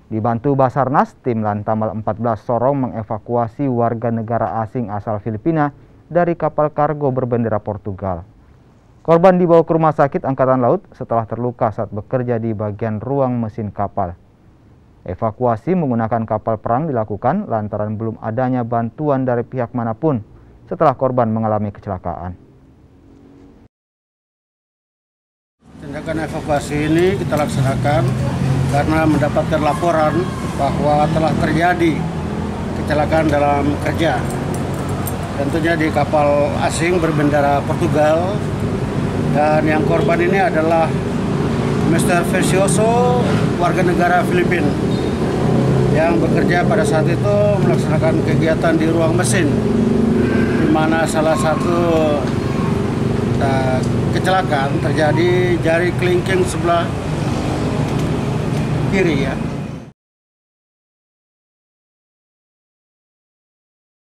Dibantu Basarnas, tim Lantamal 14 Sorong mengevakuasi warga negara asing asal Filipina dari kapal kargo berbendera Portugal. Korban dibawa ke rumah sakit Angkatan Laut setelah terluka saat bekerja di bagian ruang mesin kapal. Evakuasi menggunakan kapal perang dilakukan lantaran belum adanya bantuan dari pihak manapun setelah korban mengalami kecelakaan. Tindakan evakuasi ini kita laksanakan karena mendapatkan laporan bahwa telah terjadi kecelakaan dalam kerja. Tentunya di kapal asing berbendera Portugal, dan yang korban ini adalah Mr. Versioso, warga negara Filipina, yang bekerja pada saat itu melaksanakan kegiatan di ruang mesin, di mana salah satu kecelakaan terjadi jari kelingking sebelah kiri ya.